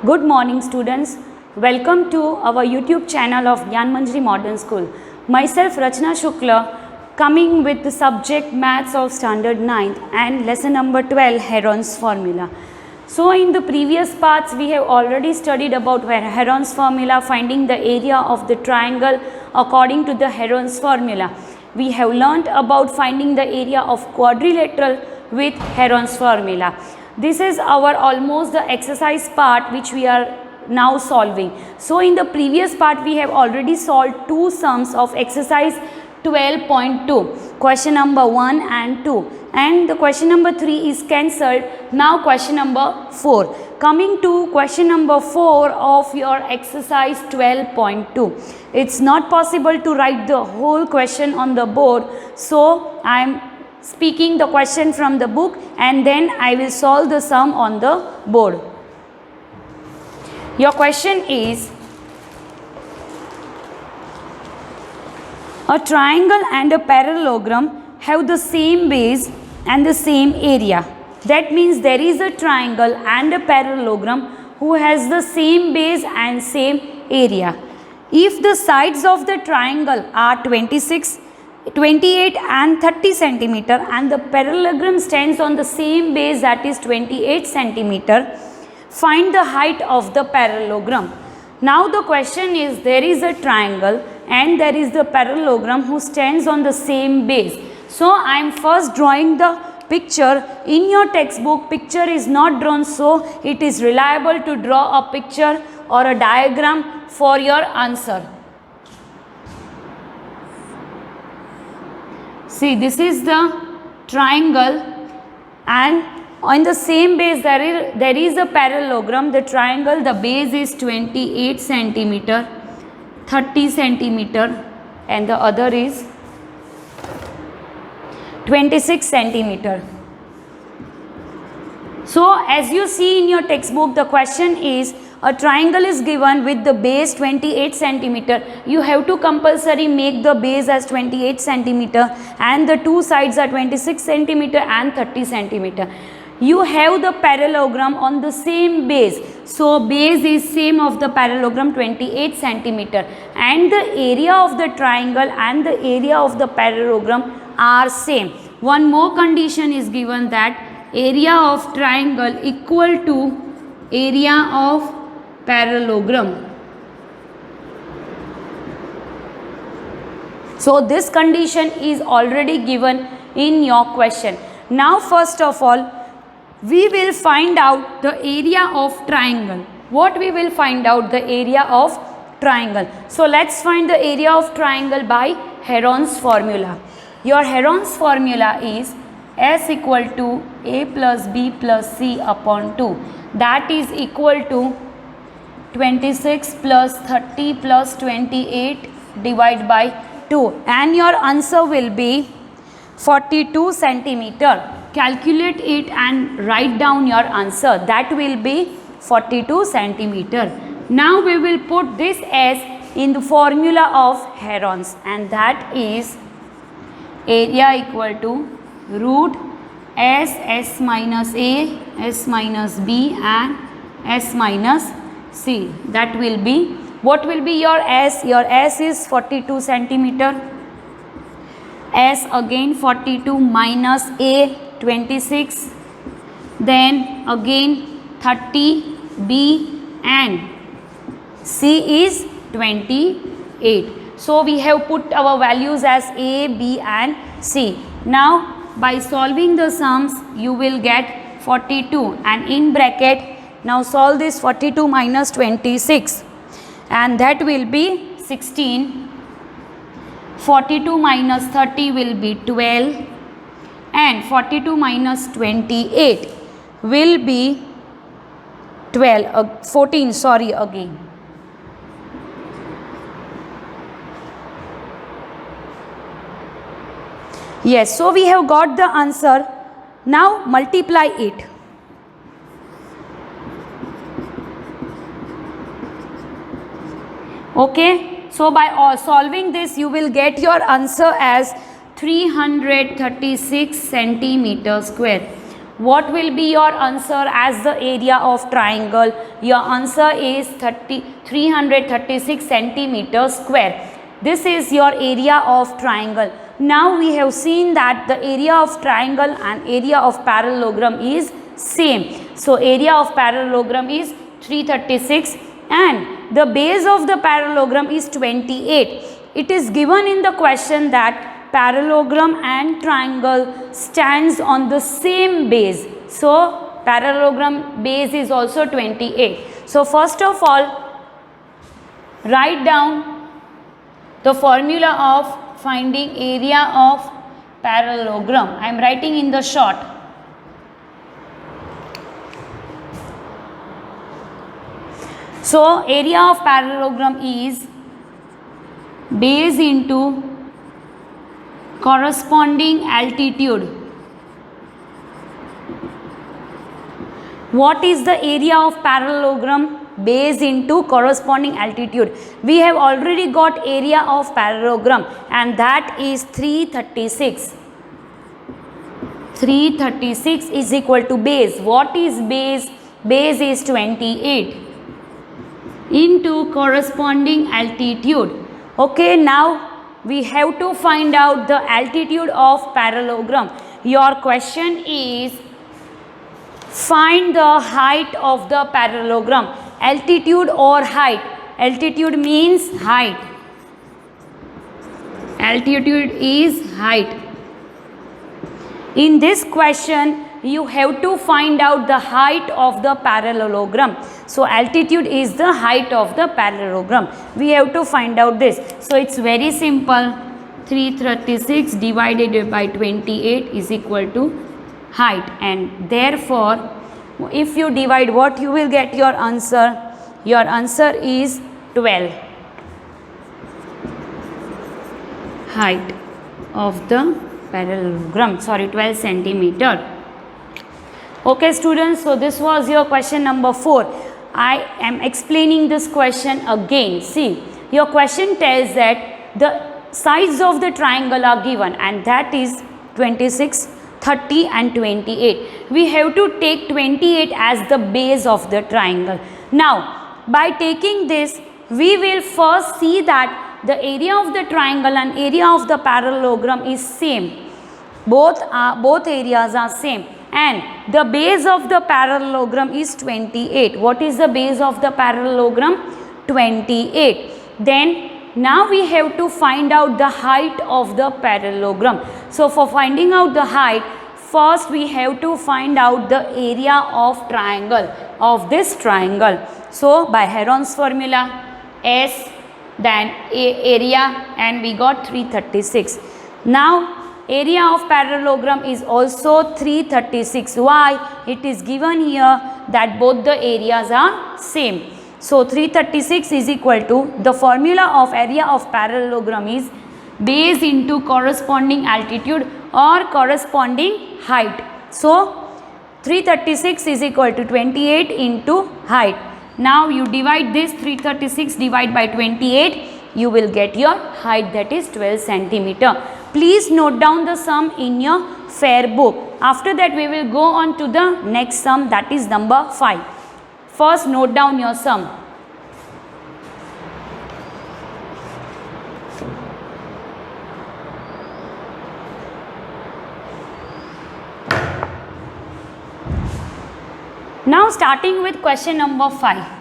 Good morning students. Welcome to our YouTube channel of Gyan Manjari Modern School. Myself Rachna Shukla coming with the subject Maths of Standard 9th and lesson number 12 Heron's formula. So in the previous parts we have already studied about Heron's formula, finding the area of the triangle according to the Heron's formula. We have learnt about finding the area of quadrilateral with Heron's formula. This is our almost the exercise part which we are now solving. So in the previous part we have already solved two sums of exercise 12.2, question number 1 and 2, and the question number 3 is cancelled. Now question number 4. Coming to question number 4 of your exercise 12.2. It's not possible to write the whole question on the board, so I am speaking the question from the book and then I will solve the sum on the board. Your question is, a triangle and a parallelogram have the same base and the same area. That means there is a triangle and a parallelogram who has the same base and same area. If the sides of the triangle are 26, 28 and 30 centimeter and the parallelogram stands on the same base, that is 28 centimeter, find the height of the parallelogram. Now the question is, there is a triangle and there is the parallelogram who stands on the same base. So I am first drawing the picture. In your textbook picture is not drawn, so it is reliable to draw a picture or a diagram for your answer. See, this is the triangle and on the same base there is a parallelogram. The triangle, the base is 28 centimeter, 30 centimeter and the other is 26 centimeter. So as you see in your textbook, the question is, a triangle is given with the base 28 centimeter. You have to compulsory make the base as 28 centimeter and the two sides are 26 centimeter and 30 centimeter. You have the parallelogram on the same base. So base is same of the parallelogram 28 centimeter and the area of the triangle and the area of the parallelogram are same. One more condition is given, that area of triangle equal to area of parallelogram. So this condition is already given in your question. Now first of all we will find out the area of triangle. What we will find out? The area of triangle. So let's find the area of triangle by Heron's formula. Your Heron's formula is S equal to A plus B plus C upon 2. That is equal to 26 plus 30 plus 28 divided by 2. And your answer will be 42 centimeter. Calculate it and write down your answer. That will be 42 centimeter. Now we will put this as in the formula of Heron's, and that is area equal to root S minus A, S minus B and S minus C. That will be, what will be your S? Your S is 42 centimeter. S again 42 minus A 26, then again 30, B and C is 28. So we have put our values as A, B and C. Now by solving the sums you will get 42 and in bracket now solve this 42 minus 26 and that will be 16. 42 minus 30 will be 12 and 42 minus 28 will be 14 again. Yes, so we have got the answer. Now multiply it. Okay, so by solving this you will get your answer as 336 centimeter square. What will be your answer as the area of triangle? Your answer is 336 centimeters square. This is your area of triangle. Now we have seen that the area of triangle and area of parallelogram is same. So area of parallelogram is 336 and the base of the parallelogram is 28. It is given in the question that parallelogram and triangle stands on the same base. So parallelogram base is also 28. So first of all, write down the formula of finding area of parallelogram. I am writing in the short. So area of parallelogram is base into corresponding altitude. What is the area of parallelogram? Base into corresponding altitude. We have already got area of parallelogram and that is 336. 336 is equal to base. What is base? Base is 28 into corresponding altitude. Okay, now we have to find out the altitude of parallelogram. Your question is find the height of the parallelogram. Altitude or height? Altitude means height. Altitude is height. In this question, you have to find out the height of the parallelogram. So altitude is the height of the parallelogram. We have to find out this. So it's very simple. 336 divided by 28 is equal to height, and therefore if you divide, what you will get your answer? Your answer is 12. Height of the parallelogram, 12 centimeter. Okay students, so this was your question number 4. I am explaining this question again. See, your question tells that the sides of the triangle are given and that is 26, 30 and 28. We have to take 28 as the base of the triangle. Now, by taking this, we will first see that the area of the triangle and area of the parallelogram is same. Both areas are same. And the base of the parallelogram is 28. What is the base of the parallelogram? 28. Then now we have to find out the height of the parallelogram. So for finding out the height, first we have to find out the area of triangle, of this triangle. So by Heron's formula, S, then area, and we got 336. Now area of parallelogram is also 336. Why? It is given here that both the areas are same. So 336 is equal to, the formula of area of parallelogram is base into corresponding altitude or corresponding height. So 336 is equal to 28 into height. Now you divide this 336 divide by 28, you will get your height, that is 12 centimeter. Please note down the sum in your fair book. After that we will go on to the next sum, that is number 5. First note down your sum. Now starting with question number 5.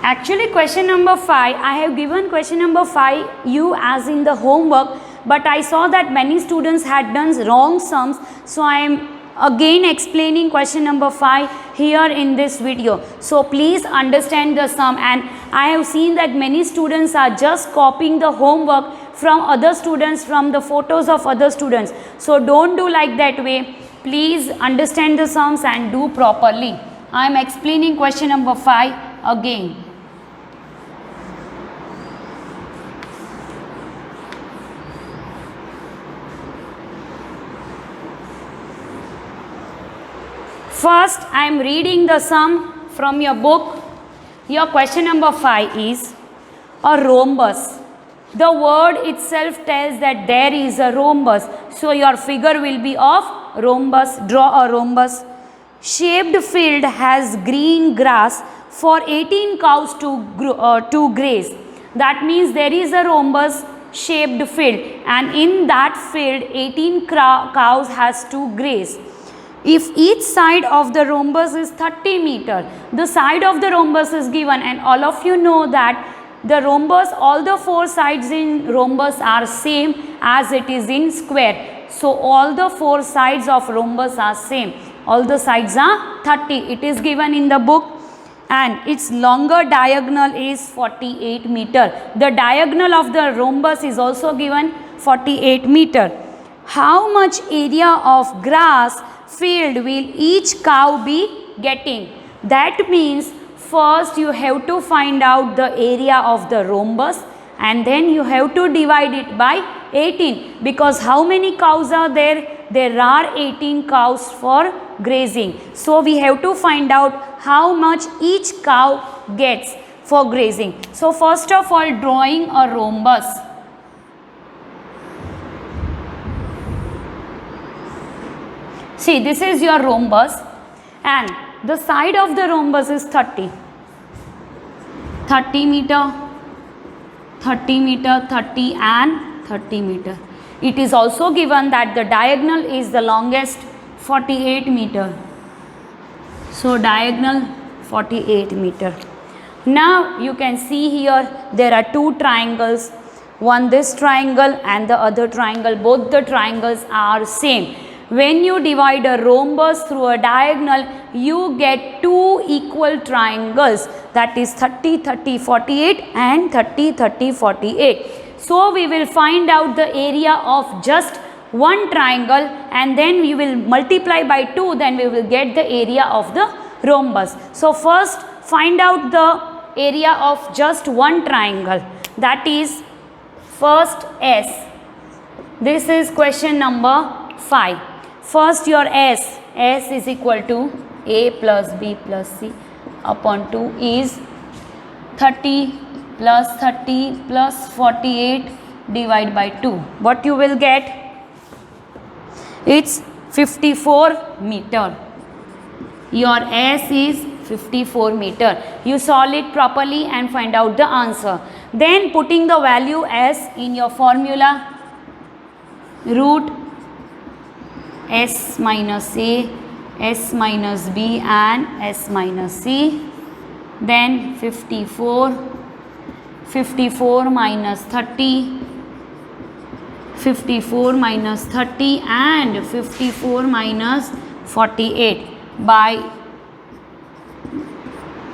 Actually question number 5, I have given question number 5 you as in the homework, but I saw that many students had done wrong sums, so I am again explaining question number 5 here in this video. So please understand the sum, and I have seen that many students are just copying the homework from other students, from the photos of other students. So don't do like that way. Please understand the sums and do properly. I am explaining question number 5 again. First, I am reading the sum from your book. Your question number 5 is a rhombus. The word itself tells that there is a rhombus. So your figure will be of rhombus. Draw a rhombus. Shaped field has green grass for 18 cows to graze. That means there is a rhombus shaped field, and in that field 18 cows has to graze. If each side of the rhombus is 30 meter, the side of the rhombus is given, and all of you know that the rhombus, all the four sides in rhombus are same as it is in square. So all the four sides of rhombus are same. All the sides are 30. It is given in the book, and its longer diagonal is 48 meter. The diagonal of the rhombus is also given 48 meter. How much area of grass field will each cow be getting? That means first you have to find out the area of the rhombus, and then you have to divide it by 18, because how many cows are there? There are 18 cows for grazing. So we have to find out how much each cow gets for grazing. So first of all, drawing a rhombus. See, this is your rhombus, and the side of the rhombus is 30. 30 meter, 30 meter, 30 and 30 meter. It is also given that the diagonal is the longest, 48 meter. So diagonal 48 meter. Now you can see here there are two triangles, one this triangle and the other triangle. Both the triangles are same. When you divide a rhombus through a diagonal, you get two equal triangles, that is 30, 30, 48 and 30, 30, 48. So we will find out the area of just one triangle, and then we will multiply by 2, then we will get the area of the rhombus. So first find out the area of just one triangle, that is first S. This is question number 5. First your S is equal to A plus B plus C upon 2 is 30 plus 30 plus 48 divided by 2. What you will get? It's 54 meter. Your S is 54 meter. You solve it properly and find out the answer. Then putting the value S in your formula, root S minus A, S minus B and S minus C. Then 54 minus 30, 54 minus 30 and 54 minus 48. By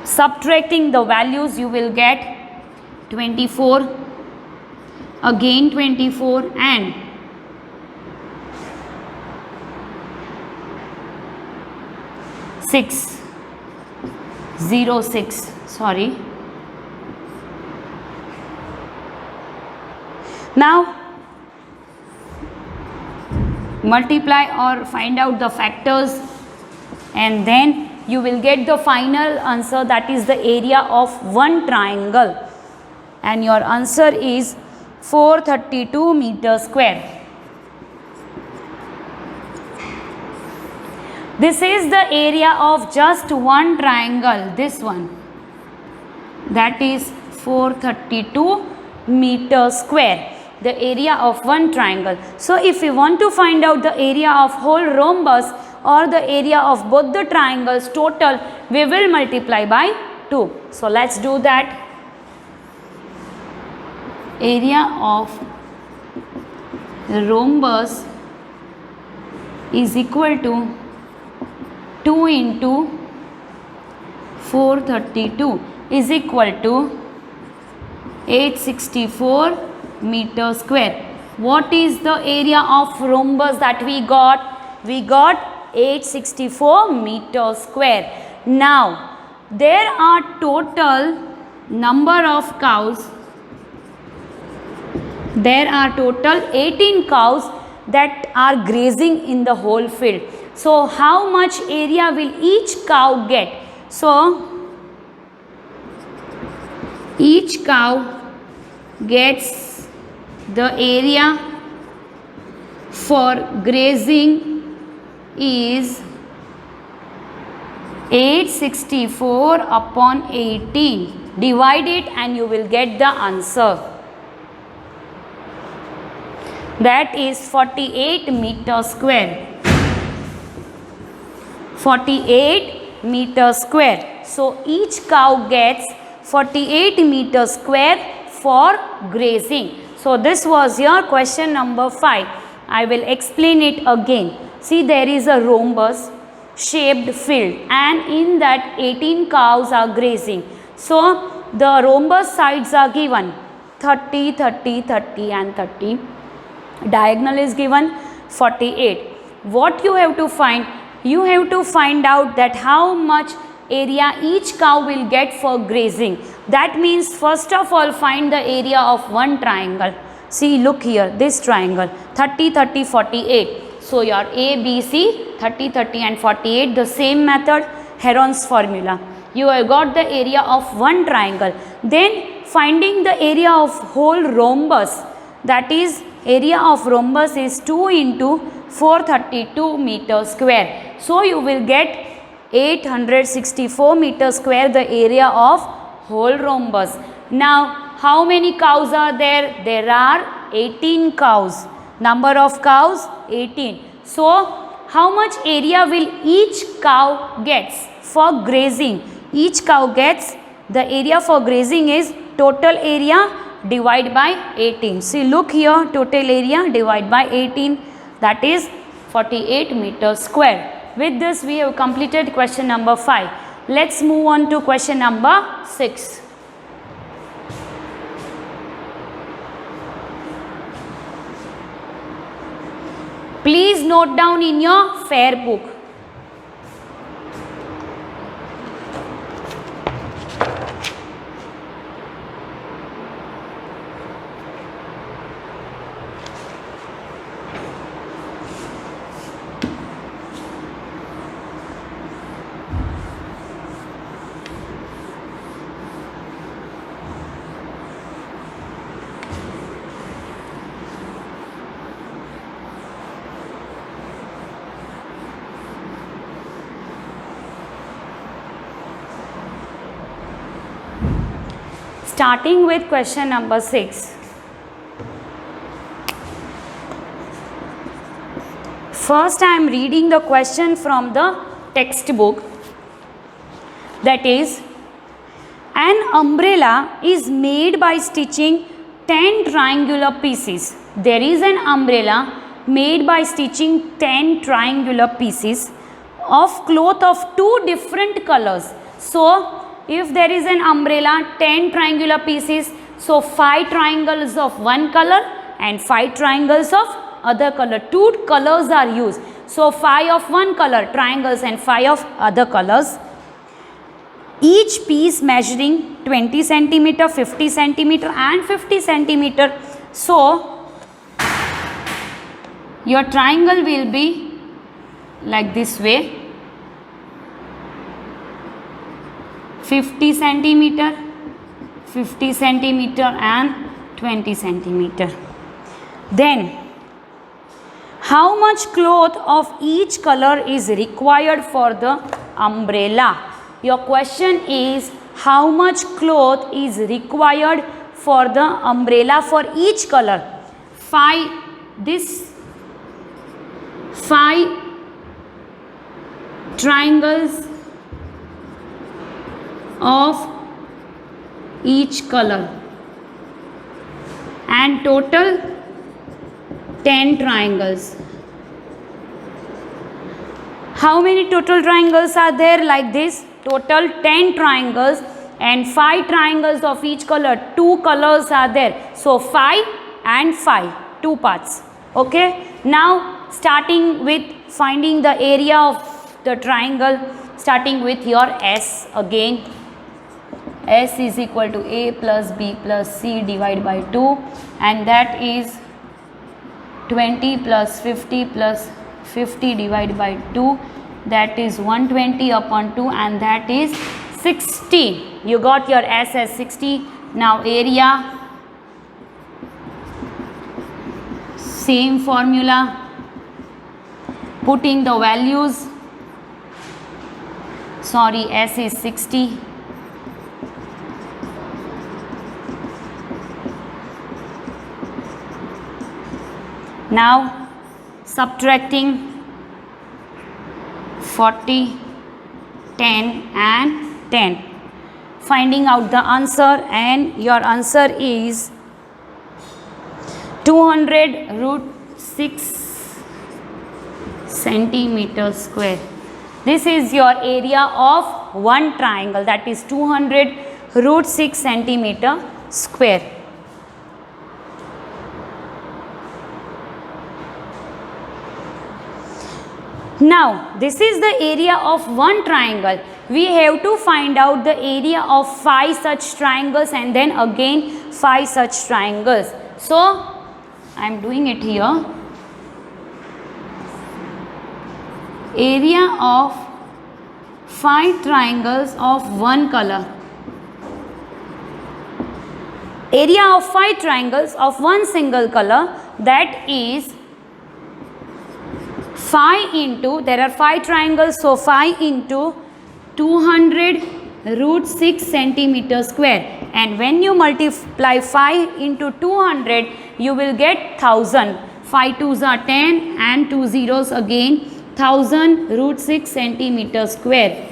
subtracting the values you will get 24, again 24 and 606. Sorry. Now multiply or find out the factors, and then you will get the final answer, that is the area of one triangle, and your answer is 432 meters square. This is the area of just one triangle, this one, that is 432 meters square, the area of one triangle. So if we want to find out the area of whole rhombus or the area of both the triangles total, we will multiply by 2. So let's do that. Area of the rhombus is equal to 2 into 432 is equal to 864 meter square. What is the area of rhombus that we got? We got 864 meter square. Now there are total number of cows. There are total 18 cows that are grazing in the whole field. So how much area will each cow get? So each cow gets the area for grazing is 864 upon 18. Divide it and you will get the answer. That is 48 meter square. 48 meter square. So each cow gets 48 meter square for grazing. So this was your question number 5. I will explain it again. See, there is a rhombus shaped field and in that 18 cows are grazing. So the rhombus sides are given 30, 30, 30 and 30. Diagonal is given 48. What you have to find? You have to find out that how much area each cow will get for grazing. That means first of all find the area of one triangle. See, look here, this triangle 30, 30, 48. So your A, B, C 30, 30 and 48, the same method, Heron's formula. You have got the area of one triangle. Then finding the area of whole rhombus, that is area of rhombus is 2 into 432 meter square. So you will get 864 meter square the area of whole rhombus. Now how many cows are there? There are 18 cows. Number of cows 18. So how much area will each cow gets for grazing? Each cow gets, the area for grazing is total area divided by 18. See, look here, total area divided by 18, that is 48 meters square. With this we have completed question number 5. Let's move on to question number 6. Please note down in your fair book. Starting with question number 6. First I am reading the question from the textbook. That is, an umbrella is made by stitching 10 triangular pieces. There is an umbrella made by stitching 10 triangular pieces of cloth of 2 different colors. So if there is an umbrella, 10 triangular pieces, so 5 triangles of one color and 5 triangles of other color. 2 colors are used. So 5 of one color triangles and 5 of other colors. Each piece measuring 20 centimeter, 50 centimeter and 50 centimeter. So your triangle will be like this way. 50 centimeter, 50 centimeter and 20 centimeter. Then how much cloth of each color is required for the umbrella? Your question is how much cloth is required for the umbrella for each color? 5 triangles of each color and total 10 triangles. How many total triangles are there? Like this, total 10 triangles and 5 triangles of each color. 2 colors are there. So 5 and 5, 2 parts. Okay. Now starting with finding the area of the triangle, starting with your S again. S is equal to A plus B plus C divided by 2, and that is 20 plus 50 plus 50 divided by 2, that is 120 upon 2, and that is 60. You got your S as 60. Now area Same formula, putting the values. Sorry, S is 60. Now subtracting 40, 10 and 10. Finding out the answer, and your answer is 200 root 6 centimeter square. This is your area of one triangle, that is 200 root 6 centimeter square. Now, this is the area of one triangle. We have to find out the area of 5 such triangles and then again 5 such triangles. So, I am doing it here. Area of 5 triangles of one color. Area of 5 triangles of one single color, that is 5 into, there are 5 triangles, so 5 into 200 root 6 centimeter square, and when you multiply 5 into 200 you will get 1000. 5 2s are 10 and 2 zeros again, 1000 root 6 centimeter square.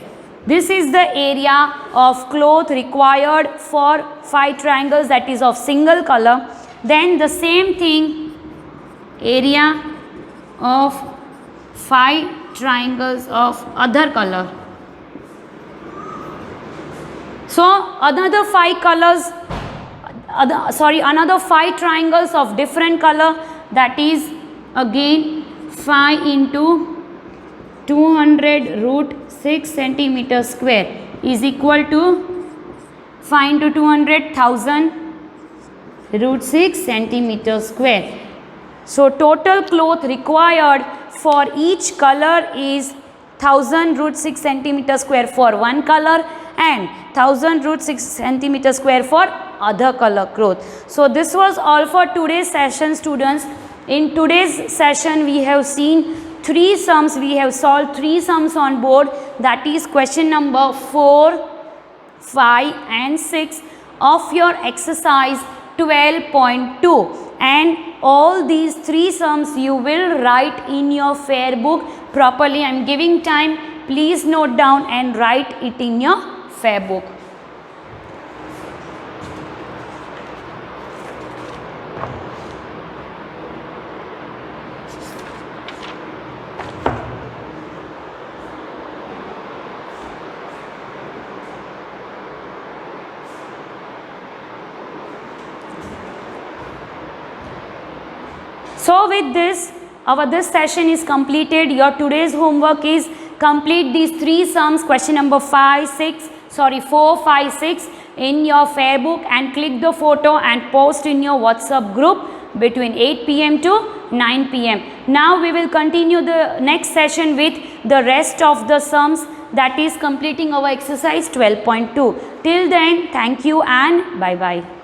This is the area of cloth required for 5 triangles, that is of single color. Then the same thing, area of 5 triangles of other color. So another 5 colors, another 5 triangles of different color, that is again 5 into 200 root 6 centimeter square is equal to 5 into 200, 1000 root 6 centimeter square. So total cloth required for each color is 1000 root 6 centimeter square for one color and 1000 root 6 centimeter square for other color cloth. So this was all for today's session, students. In today's session we have seen 3 sums. We have solved 3 sums on board, that is question number 4, 5 and 6 of your exercise 12.2, and all these 3 sums you will write in your fair book properly. I am giving time, please note down and write it in your fair book. So with this, this session is completed. Your today's homework is complete these 3 sums, question number 4, 5, 6 in your fair book, and click the photo and post in your WhatsApp group between 8 p.m. to 9 p.m. Now we will continue the next session with the rest of the sums, that is completing our exercise 12.2. Till then, thank you and bye-bye.